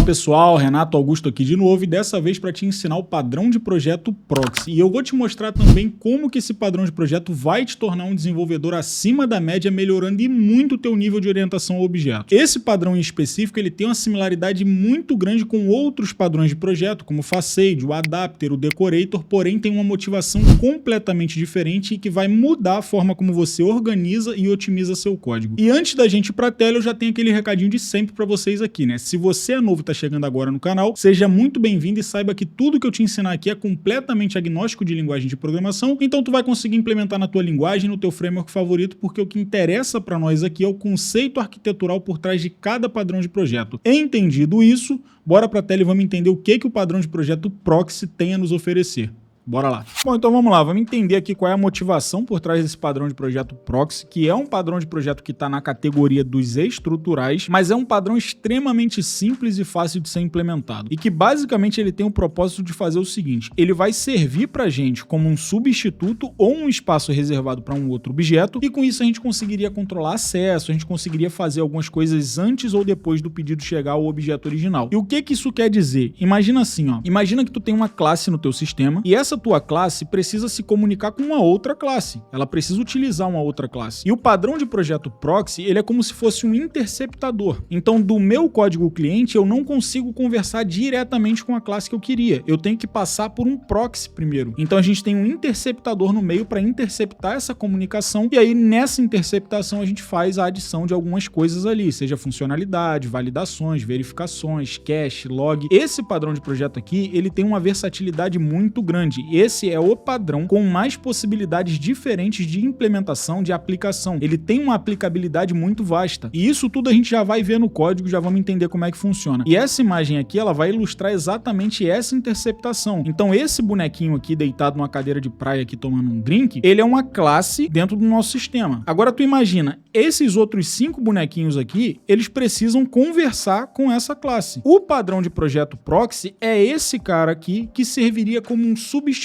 pessoal, Renato Augusto aqui de novo e dessa vez para te ensinar o padrão de projeto Proxy. E eu vou te mostrar também como que esse padrão de projeto vai te tornar um desenvolvedor acima da média, melhorando e muito o teu nível de orientação ao objeto. Esse padrão em específico ele tem uma similaridade muito grande com outros padrões de projeto, como o Facade, o Adapter, o Decorator, porém tem uma motivação completamente diferente e que vai mudar a forma como você organiza e otimiza seu código. E antes da gente ir para a tela, eu já tenho aquele recadinho de sempre para vocês aqui, né? Se você é novo e está chegando agora no canal, seja muito bem-vindo e saiba que tudo que eu te ensinar aqui é completamente agnóstico de linguagem de programação, então tu vai conseguir implementar na tua linguagem, no teu framework favorito, porque o que interessa para nós aqui é o conceito arquitetural por trás de cada padrão de projeto. Entendido isso, bora para a tela e vamos entender o que o padrão de projeto Proxy tem a nos oferecer. Bora lá. Bom, então vamos lá, vamos entender aqui qual é a motivação por trás desse padrão de projeto Proxy, que é um padrão de projeto que está na categoria dos estruturais, mas é um padrão extremamente simples e fácil de ser implementado. E que basicamente ele tem o propósito de fazer o seguinte, ele vai servir para a gente como um substituto ou um espaço reservado para um outro objeto, e com isso a gente conseguiria controlar acesso, a gente conseguiria fazer algumas coisas antes ou depois do pedido chegar ao objeto original. E o que isso quer dizer? Imagina assim, ó, imagina que tu tem uma classe no teu sistema, e essa tua classe precisa se comunicar com uma outra classe. Ela precisa utilizar uma outra classe. E o padrão de projeto Proxy, ele é como se fosse um interceptador. Então, do meu código cliente, eu não consigo conversar diretamente com a classe que eu queria. Eu tenho que passar por um proxy primeiro. Então, a gente tem um interceptador no meio para interceptar essa comunicação. E aí, nessa interceptação, a gente faz a adição de algumas coisas ali, seja funcionalidade, validações, verificações, cache, log. Esse padrão de projeto aqui, ele tem uma versatilidade muito grande. Esse é o padrão com mais possibilidades diferentes de implementação, de aplicação. Ele tem uma aplicabilidade muito vasta. E isso tudo a gente já vai ver no código, já vamos entender como é que funciona. E essa imagem aqui, ela vai ilustrar exatamente essa interceptação. Então esse bonequinho aqui deitado numa cadeira de praia aqui tomando um drink, ele é uma classe dentro do nosso sistema. Agora tu imagina, esses outros 5 bonequinhos aqui, eles precisam conversar com essa classe. O padrão de projeto Proxy é esse cara aqui que serviria como um substituto.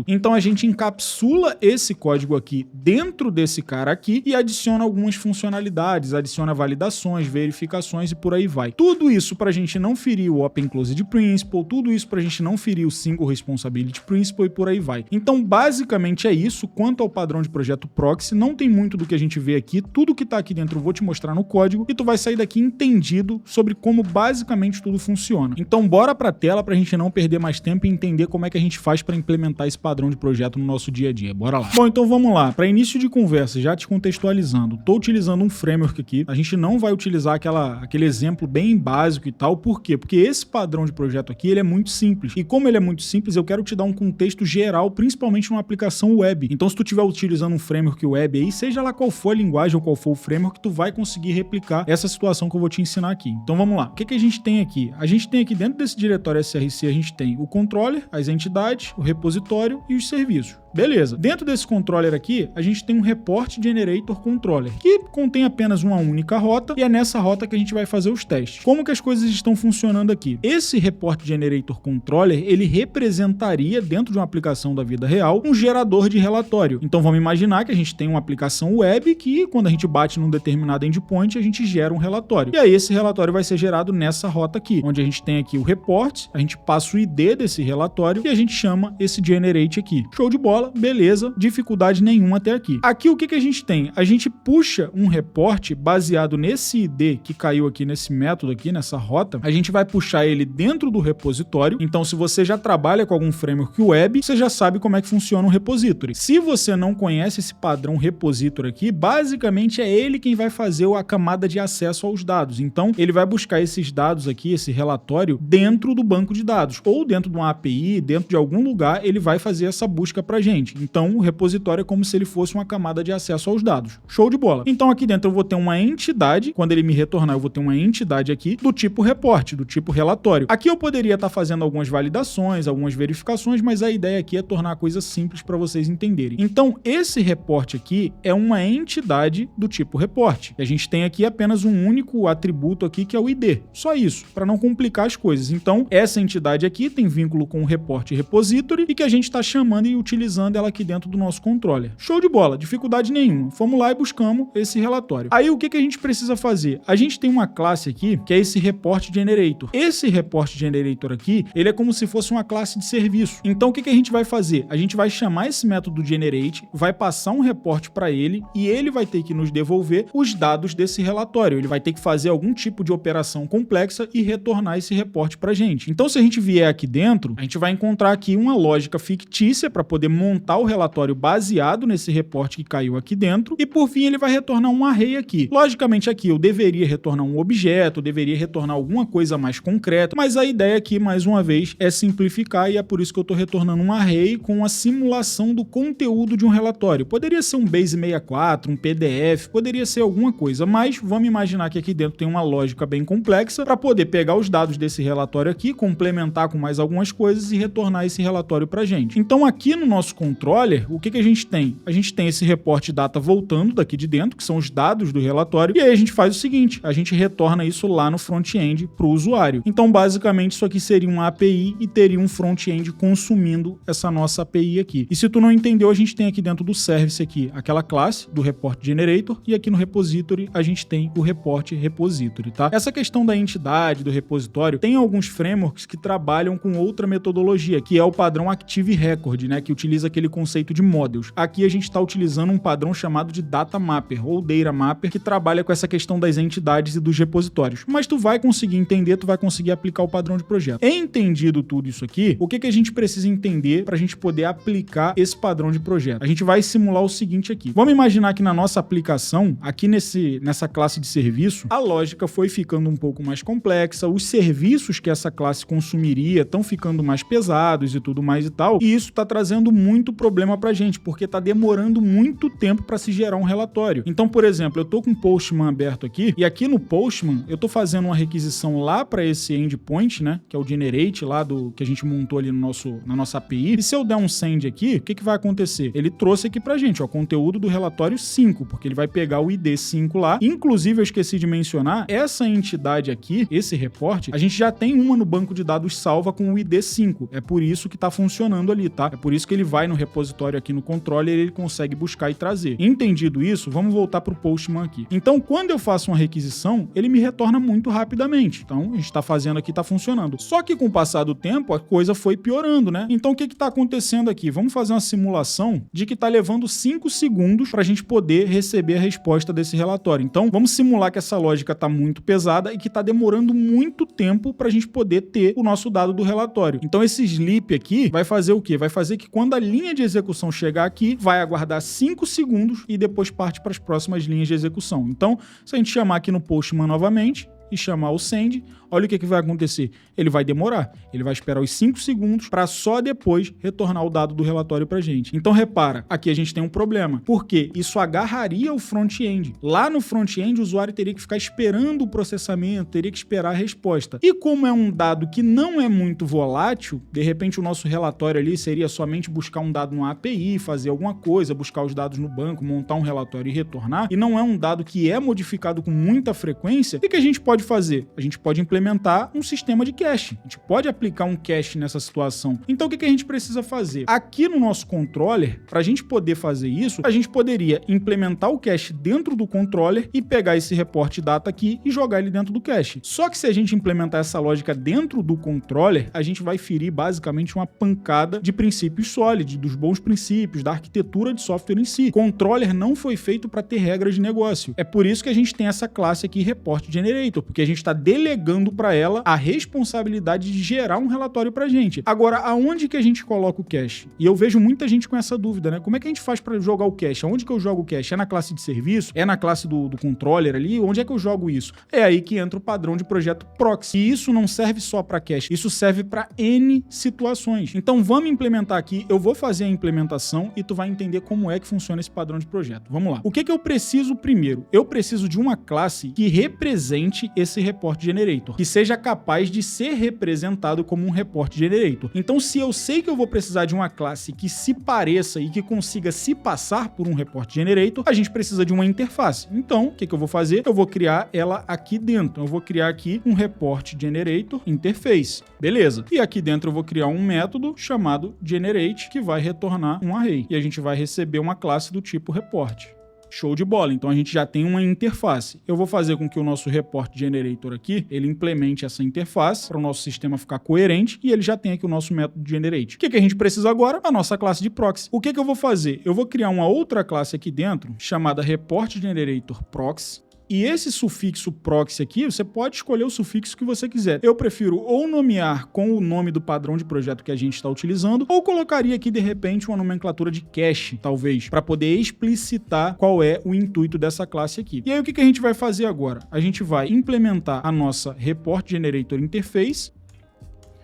Então a gente encapsula esse código aqui dentro desse cara aqui e adiciona algumas funcionalidades, adiciona validações, verificações e por aí vai. Tudo isso para a gente não ferir o Open Closed Principle, tudo isso para a gente não ferir o Single Responsibility Principle e por aí vai. Então basicamente é isso quanto ao padrão de projeto Proxy. Não tem muito do que a gente vê aqui, tudo que está aqui dentro eu vou te mostrar no código e tu vai sair daqui entendido sobre como basicamente tudo funciona. Então bora para a tela para a gente não perder mais tempo e entender como é que a gente faz para implementar esse padrão de projeto no nosso dia a dia. Bora lá. Bom, então vamos lá. Para início de conversa, já te contextualizando, estou utilizando um framework aqui. A gente não vai utilizar aquele exemplo bem básico e tal. Por quê? Porque esse padrão de projeto aqui, ele é muito simples. E como ele é muito simples, eu quero te dar um contexto geral, principalmente numa aplicação web. Então, se tu estiver utilizando um framework web aí, seja lá qual for a linguagem ou qual for o framework, tu vai conseguir replicar essa situação que eu vou te ensinar aqui. Então, vamos lá. O que a gente tem aqui? A gente tem aqui dentro desse diretório SRC, a gente tem o controller, as entidades, o repositório e os serviços. Beleza. Dentro desse controller aqui, a gente tem um report generator controller, que contém apenas uma única rota e é nessa rota que a gente vai fazer os testes. Como que as coisas estão funcionando aqui? Esse report generator controller, ele representaria dentro de uma aplicação da vida real um gerador de relatório. Então vamos imaginar que a gente tem uma aplicação web que quando a gente bate num determinado endpoint, a gente gera um relatório. E aí esse relatório vai ser gerado nessa rota aqui, onde a gente tem aqui o report, a gente passa o ID desse relatório e a gente chama esse generate aqui. Show de bola. Beleza, dificuldade nenhuma até aqui. Aqui o que a gente tem? A gente puxa um report baseado nesse ID que caiu aqui nesse método aqui, nessa rota, a gente vai puxar ele dentro do repositório. Então se você já trabalha com algum framework web, você já sabe como é que funciona um repository. Se você não conhece esse padrão repository aqui, basicamente é ele quem vai fazer a camada de acesso aos dados. Então ele vai buscar esses dados aqui, esse relatório, dentro do banco de dados, ou dentro de uma API, dentro de algum lugar, ele vai fazer essa busca pra gente. Então, o repositório é como se ele fosse uma camada de acesso aos dados. Show de bola. Então, aqui dentro eu vou ter uma entidade. Quando ele me retornar, eu vou ter uma entidade aqui do tipo report, do tipo relatório. Aqui eu poderia estar fazendo algumas validações, algumas verificações, mas a ideia aqui é tornar a coisa simples para vocês entenderem. Então, esse report aqui é uma entidade do tipo report. E a gente tem aqui apenas um único atributo aqui, que é o ID. Só isso, para não complicar as coisas. Então, essa entidade aqui tem vínculo com o report repository e que a gente está chamando e utilizando utilizando ela aqui dentro do nosso controller. Show de bola, dificuldade nenhuma. Fomos lá e buscamos esse relatório. Aí o que a gente precisa fazer? A gente tem uma classe aqui que é esse report generator. Esse report generator aqui, ele é como se fosse uma classe de serviço. Então o que a gente vai fazer? A gente vai chamar esse método generate, vai passar um report para ele e ele vai ter que nos devolver os dados desse relatório. Ele vai ter que fazer algum tipo de operação complexa e retornar esse report para a gente. Então, se a gente vier aqui dentro, a gente vai encontrar aqui uma lógica fictícia para poder montar o relatório baseado nesse report que caiu aqui dentro e, por fim, ele vai retornar um array aqui. Logicamente, aqui eu deveria retornar um objeto, deveria retornar alguma coisa mais concreta, mas a ideia aqui, mais uma vez, é simplificar e é por isso que eu estou retornando um array com a simulação do conteúdo de um relatório. Poderia ser um Base 64, um PDF, poderia ser alguma coisa, mas vamos imaginar que aqui dentro tem uma lógica bem complexa para poder pegar os dados desse relatório aqui, complementar com mais algumas coisas e retornar esse relatório para a gente. Então aqui no nosso controller, o que a gente tem? A gente tem esse report data voltando daqui de dentro, que são os dados do relatório, e aí a gente faz o seguinte, a gente retorna isso lá no front-end para o usuário. Então basicamente isso aqui seria uma API e teria um front-end consumindo essa nossa API aqui. E se tu não entendeu, a gente tem aqui dentro do service aqui aquela classe do report generator e aqui no repository a gente tem o report repository, tá? Essa questão da entidade, do repositório, tem alguns frameworks que trabalham com outra metodologia, que é o padrão Active Record, né? Que utiliza aquele conceito de models. Aqui a gente está utilizando um padrão chamado de Data Mapper ou Data Mapper, que trabalha com essa questão das entidades e dos repositórios. Mas tu vai conseguir entender, tu vai conseguir aplicar o padrão de projeto. Entendido tudo isso aqui, o que a gente precisa entender para a gente poder aplicar esse padrão de projeto? A gente vai simular o seguinte aqui. Vamos imaginar que na nossa aplicação, aqui nessa classe de serviço, a lógica foi ficando um pouco mais complexa, os serviços que essa classe consumiria estão ficando mais pesados e tudo mais e tal, e isso está trazendo muito problema pra gente, porque está demorando muito tempo para se gerar um relatório. Então, por exemplo, eu tô com o Postman aberto aqui, e aqui no Postman eu tô fazendo uma requisição lá para esse endpoint, né, que é o generate lá do que a gente montou ali na nossa API, e se eu der um send aqui, o que vai acontecer? Ele trouxe aqui pra gente, ó, conteúdo do relatório 5, porque ele vai pegar o ID 5 lá. Inclusive, eu esqueci de mencionar, essa entidade aqui, esse report, a gente já tem uma no banco de dados salva com o ID 5. É por isso que tá funcionando ali, tá? É por isso que ele vai no repositório aqui no controller e ele consegue buscar e trazer. Entendido isso, vamos voltar pro Postman aqui. Então, quando eu faço uma requisição, ele me retorna muito rapidamente. Então, a gente tá fazendo aqui, tá funcionando. Só que com o passar do tempo, a coisa foi piorando, né? Então, o que tá acontecendo aqui? Vamos fazer uma simulação de que tá levando 5 segundos pra gente poder receber a resposta desse relatório. Então, vamos simular que essa lógica tá muito pesada e que tá demorando muito tempo pra gente poder ter o nosso dado do relatório. Então, esse sleep aqui vai fazer o quê? Vai fazer que quando a linha de execução chegar aqui, vai aguardar 5 segundos e depois parte para as próximas linhas de execução. Então, se a gente chamar aqui no Postman novamente e chamar o send, olha o que vai acontecer. Ele vai demorar. Ele vai esperar os 5 segundos para só depois retornar o dado do relatório para a gente. Então, repara, aqui a gente tem um problema. Porque isso agarraria o front-end. Lá no front-end, o usuário teria que ficar esperando o processamento, teria que esperar a resposta. E como é um dado que não é muito volátil, de repente o nosso relatório ali seria somente buscar um dado numa API, fazer alguma coisa, buscar os dados no banco, montar um relatório e retornar, e não é um dado que é modificado com muita frequência, o que a gente pode fazer? A gente pode implementar um sistema de cache. A gente pode aplicar um cache nessa situação. Então, o que a gente precisa fazer? Aqui no nosso controller, para a gente poder fazer isso, a gente poderia implementar o cache dentro do controller e pegar esse report data aqui e jogar ele dentro do cache. Só que se a gente implementar essa lógica dentro do controller, a gente vai ferir basicamente uma pancada de princípios sólidos, dos bons princípios, da arquitetura de software em si. Controller não foi feito para ter regras de negócio. É por isso que a gente tem essa classe aqui, Report Generator, porque a gente está delegando para ela a responsabilidade de gerar um relatório para a gente. Agora, aonde que a gente coloca o cache? E eu vejo muita gente com essa dúvida, né? Como é que a gente faz para jogar o cache? Aonde que eu jogo o cache? É na classe de serviço? É na classe do controller ali? Onde é que eu jogo isso? É aí que entra o padrão de projeto proxy. E isso não serve só para cache, isso serve para N situações. Então, vamos implementar aqui, eu vou fazer a implementação e tu vai entender como é que funciona esse padrão de projeto. Vamos lá. O que eu preciso primeiro? Eu preciso de uma classe que represente esse report generator, que seja capaz de ser representado como um report generator. Então, se eu sei que eu vou precisar de uma classe que se pareça e que consiga se passar por um report generator, a gente precisa de uma interface. Então, o que eu vou fazer? Eu vou criar ela aqui dentro. Eu vou criar aqui um report generator interface. Beleza. E aqui dentro eu vou criar um método chamado generate, que vai retornar um array. E a gente vai receber uma classe do tipo report. Show de bola, então a gente já tem uma interface. Eu vou fazer com que o nosso report generator aqui, ele implemente essa interface para o nosso sistema ficar coerente e ele já tem aqui o nosso método generate. O que a gente precisa agora? A nossa classe de proxy. O que eu vou fazer? Eu vou criar uma outra classe aqui dentro, chamada report generator proxy. E esse sufixo proxy aqui, você pode escolher o sufixo que você quiser. Eu prefiro ou nomear com o nome do padrão de projeto que a gente está utilizando, ou colocaria aqui, de repente, uma nomenclatura de cache, talvez, para poder explicitar qual é o intuito dessa classe aqui. E aí, o que a gente vai fazer agora? A gente vai implementar a nossa report generator interface.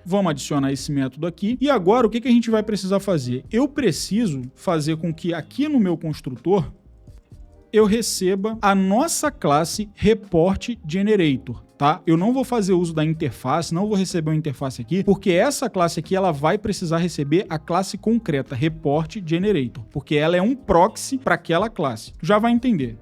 Vamos adicionar esse método aqui. E agora, o que a gente vai precisar fazer? Eu preciso fazer com que aqui no meu construtor eu receba a nossa classe report generator, tá? Eu não vou fazer uso da interface, não vou receber uma interface aqui, porque essa classe aqui ela vai precisar receber a classe concreta, report generator, porque ela é um proxy para aquela classe. Tu já vai entender.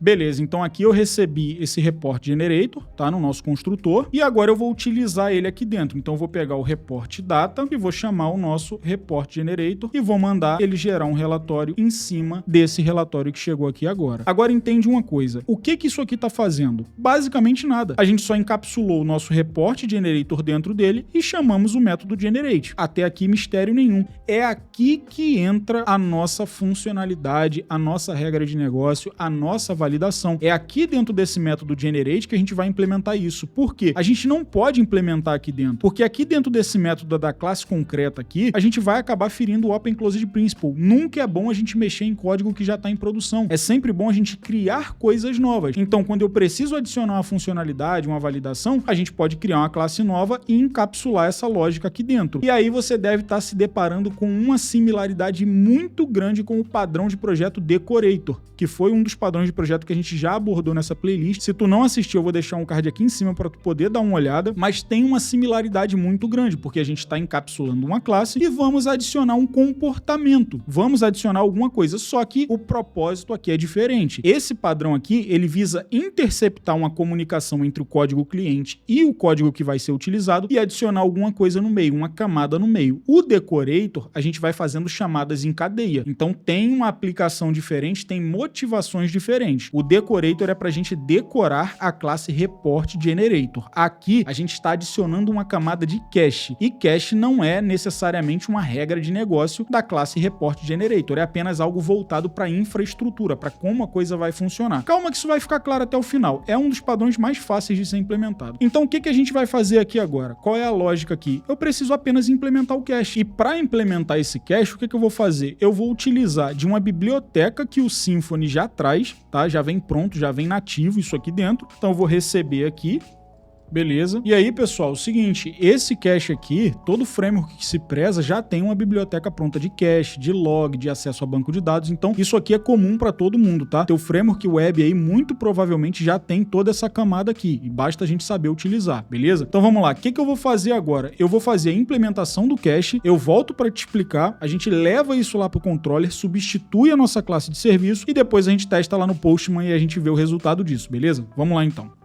Beleza, então aqui eu recebi esse report generator, tá, no nosso construtor, e agora eu vou utilizar ele aqui dentro. Então eu vou pegar o report data e vou chamar o nosso report generator e vou mandar ele gerar um relatório em cima desse relatório que chegou aqui agora. Agora entende uma coisa, o que isso aqui está fazendo? Basicamente nada. A gente só encapsulou o nosso report generator dentro dele e chamamos o método generate. Até aqui mistério nenhum. É aqui que entra a nossa funcionalidade, a nossa regra de negócio, a nossa validação. É aqui dentro desse método generate que a gente vai implementar isso. Por quê? A gente não pode implementar aqui dentro, porque aqui dentro desse método da classe concreta aqui, a gente vai acabar ferindo o Open Closed Principle. Nunca é bom a gente mexer em código que já está em produção. É sempre bom a gente criar coisas novas. Então, quando eu preciso adicionar uma funcionalidade, uma validação, a gente pode criar uma classe nova e encapsular essa lógica aqui dentro. E aí você deve estar se deparando com uma similaridade muito grande com o padrão de projeto Decorator, que foi um dos padrões de projeto que a gente já abordou nessa playlist. Se tu não assistiu, eu vou deixar um card aqui em cima para tu poder dar uma olhada, mas tem uma similaridade muito grande, porque a gente está encapsulando uma classe e vamos adicionar um comportamento, vamos adicionar alguma coisa, só que o propósito aqui é diferente. Esse padrão aqui, ele visa interceptar uma comunicação entre o código cliente e o código que vai ser utilizado e adicionar alguma coisa no meio, uma camada no meio. O Decorator, a gente vai fazendo chamadas em cadeia, então tem uma aplicação diferente, tem motivações diferentes. O Decorator é para a gente decorar a classe Report Generator. Aqui, a gente está adicionando uma camada de cache. E cache não é necessariamente uma regra de negócio da classe Report Generator. É apenas algo voltado para a infraestrutura, para como a coisa vai funcionar. Calma que isso vai ficar claro até o final. É um dos padrões mais fáceis de ser implementado. Então, o que a gente vai fazer aqui agora? Qual é a lógica aqui? Eu preciso apenas implementar o cache. E para implementar esse cache, o que eu vou fazer? Eu vou utilizar de uma biblioteca que o Symfony já traz, tá? Já vem pronto, já vem nativo isso aqui dentro. Então eu vou receber aqui. Beleza. E aí, pessoal, o seguinte, esse cache aqui, todo framework que se preza já tem uma biblioteca pronta de cache, de log, de acesso a banco de dados. Então, isso aqui é comum para todo mundo, tá? Teu framework web aí, muito provavelmente, já tem toda essa camada aqui. E basta a gente saber utilizar, beleza? Então, vamos lá. O que eu vou fazer agora? Eu vou fazer a implementação do cache, eu volto para te explicar, a gente leva isso lá pro controller, substitui a nossa classe de serviço e depois a gente testa lá no Postman e a gente vê o resultado disso, beleza? Vamos lá, então.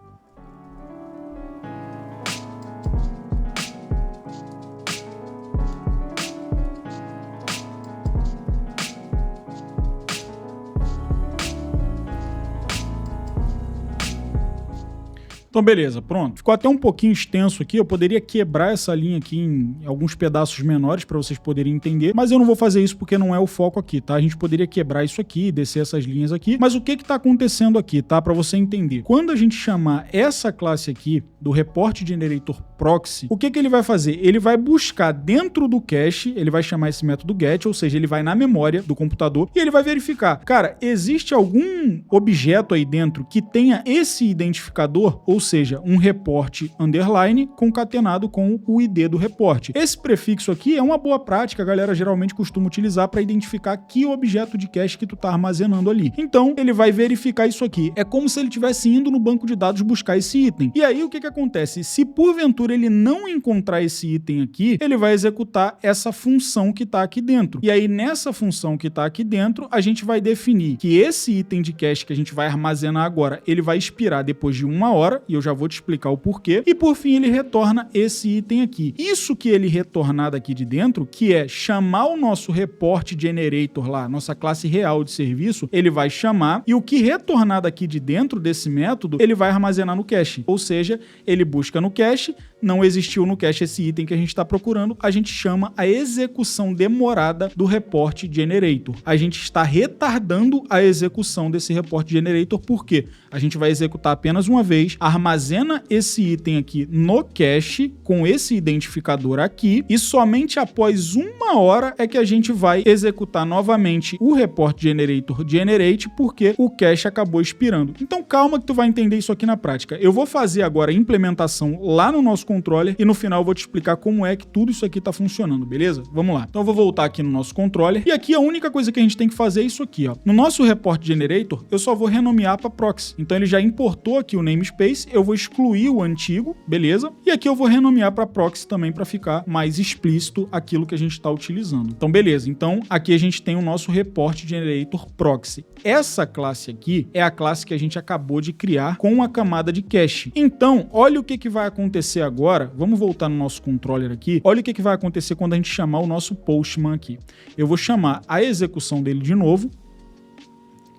Então, beleza, pronto. Ficou até um pouquinho extenso aqui, eu poderia quebrar essa linha aqui em alguns pedaços menores para vocês poderem entender, mas eu não vou fazer isso porque não é o foco aqui, tá? A gente poderia quebrar isso aqui, descer essas linhas aqui, mas o que tá acontecendo aqui, tá? Para você entender. Quando a gente chamar essa classe aqui do Report Generator Proxy, o que ele vai fazer? Ele vai buscar dentro do cache, ele vai chamar esse método get, ou seja, ele vai na memória do computador e ele vai verificar, cara, existe algum objeto aí dentro que tenha esse identificador, ou seja, um report underline concatenado com o ID do report. Esse prefixo aqui é uma boa prática, a galera geralmente costuma utilizar para identificar que objeto de cache que tu tá armazenando ali. Então, ele vai verificar isso aqui. É como se ele estivesse indo no banco de dados buscar esse item. E aí, o que acontece? Se porventura ele não encontrar esse item aqui, ele vai executar essa função que tá aqui dentro. E aí, nessa função que tá aqui dentro, a gente vai definir que esse item de cache que a gente vai armazenar agora, ele vai expirar depois de 1 hora, e eu já vou te explicar o porquê. E por fim, ele retorna esse item aqui. Isso que ele retornar daqui de dentro, que é chamar o nosso report generator lá, nossa classe real de serviço, ele vai chamar, e o que retornar daqui de dentro desse método, ele vai armazenar no cache. Ou seja, ele busca no cache, não existiu no cache esse item que a gente está procurando, a gente chama a execução demorada do report generator. A gente está retardando a execução desse report generator, porque a gente vai executar apenas uma vez, armazena esse item aqui no cache, com esse identificador aqui, e somente após 1 hora é que a gente vai executar novamente o report generator generate, porque o cache acabou expirando. Então calma que tu vai entender isso aqui na prática. Eu vou fazer agora a implementação lá no nosso controller e no final eu vou te explicar como é que tudo isso aqui tá funcionando, beleza? Vamos lá. Então eu vou voltar aqui no nosso controller e aqui a única coisa que a gente tem que fazer é isso aqui, ó. No nosso report generator, eu só vou renomear para proxy. Então ele já importou aqui o namespace, eu vou excluir o antigo, beleza? E aqui eu vou renomear para proxy também para ficar mais explícito aquilo que a gente está utilizando. Então beleza, então aqui a gente tem o nosso report generator proxy. Essa classe aqui é a classe que a gente acabou de criar com a camada de cache. Então, olha o que vai acontecer agora. Vamos voltar no nosso controller aqui. Olha o que vai acontecer quando a gente chamar o nosso postman aqui. Eu vou chamar a execução dele de novo.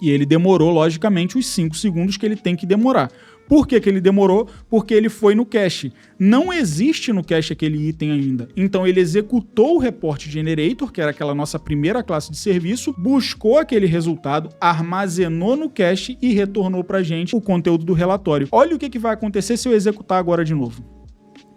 E ele demorou, logicamente, os 5 segundos que ele tem que demorar. Por que ele demorou? Porque ele foi no cache. Não existe no cache aquele item ainda. Então ele executou o report generator, que era aquela nossa primeira classe de serviço, buscou aquele resultado, armazenou no cache e retornou pra gente o conteúdo do relatório. Olha o que vai acontecer se eu executar agora de novo.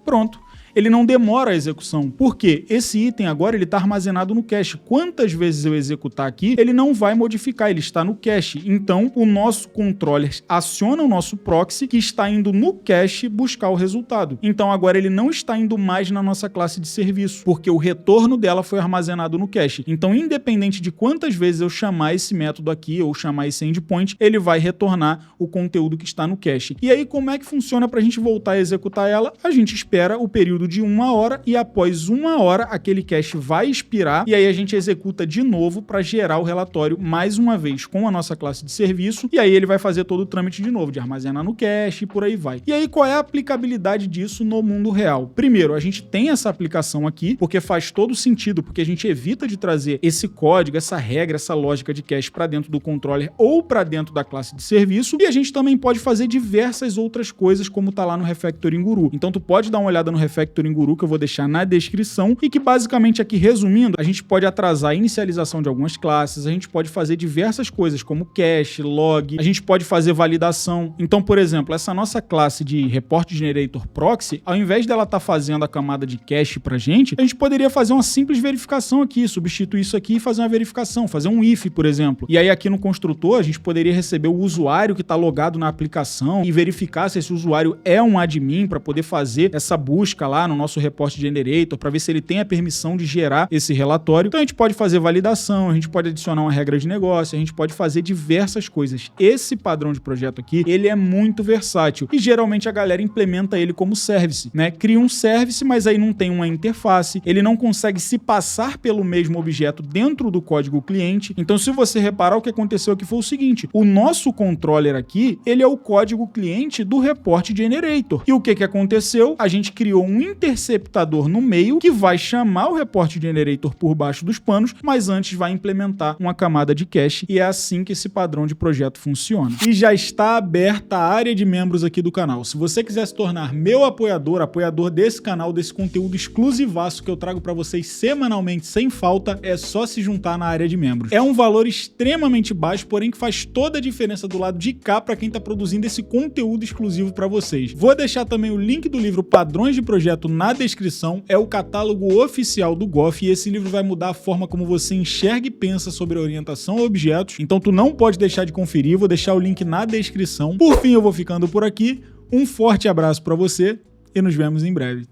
Pronto. Ele não demora a execução, porque esse item agora ele está armazenado no cache. Quantas vezes eu executar aqui, ele não vai modificar, ele está no cache. Então, o nosso controller aciona o nosso proxy que está indo no cache buscar o resultado. Então, agora ele não está indo mais na nossa classe de serviço, porque o retorno dela foi armazenado no cache. Então, independente de quantas vezes eu chamar esse método aqui ou chamar esse endpoint, ele vai retornar o conteúdo que está no cache. E aí, como é que funciona para a gente voltar a executar ela? A gente espera o período de 1 hora e após 1 hora aquele cache vai expirar e aí a gente executa de novo para gerar o relatório mais uma vez com a nossa classe de serviço e aí ele vai fazer todo o trâmite de novo, de armazenar no cache e por aí vai. E aí qual é a aplicabilidade disso no mundo real? Primeiro, a gente tem essa aplicação aqui porque faz todo sentido, porque a gente evita de trazer esse código, essa regra, essa lógica de cache para dentro do controller ou para dentro da classe de serviço e a gente também pode fazer diversas outras coisas como tá lá no Refactoring Guru. Então tu pode dar uma olhada no Refactoring Guru que eu vou deixar na descrição e que basicamente aqui resumindo, a gente pode atrasar a inicialização de algumas classes, a gente pode fazer diversas coisas como cache, log, a gente pode fazer validação. Então, por exemplo, essa nossa classe de Report Generator Proxy, ao invés dela estar fazendo a camada de cache pra gente, a gente poderia fazer uma simples verificação aqui, substituir isso aqui e fazer uma verificação, fazer um if, por exemplo. E aí aqui no construtor, a gente poderia receber o usuário que está logado na aplicação e verificar se esse usuário é um admin para poder fazer essa busca lá no nosso report generator para ver se ele tem a permissão de gerar esse relatório. Então a gente pode fazer validação, a gente pode adicionar uma regra de negócio, a gente pode fazer diversas coisas. Esse padrão de projeto aqui, ele é muito versátil e geralmente a galera implementa ele como service, né? Cria um service, mas aí não tem uma interface, ele não consegue se passar pelo mesmo objeto dentro do código cliente. Então se você reparar, o que aconteceu aqui foi o seguinte, o nosso controller aqui, ele é o código cliente do report generator. E o que aconteceu? A gente criou um interceptador no meio que vai chamar o report generator por baixo dos panos, mas antes vai implementar uma camada de cache e é assim que esse padrão de projeto funciona. E já está aberta a área de membros aqui do canal. Se você quiser se tornar meu apoiador, apoiador desse canal, desse conteúdo exclusivaço que eu trago para vocês semanalmente sem falta, é só se juntar na área de membros. É um valor extremamente baixo, porém que faz toda a diferença do lado de cá para quem está produzindo esse conteúdo exclusivo para vocês. Vou deixar também o link do livro Padrões de Projeto na descrição, é o catálogo oficial do Goff e esse livro vai mudar a forma como você enxerga e pensa sobre a orientação a objetos, então tu não pode deixar de conferir, vou deixar o link na descrição. Por fim, eu vou ficando por aqui. Um forte abraço para você e nos vemos em breve.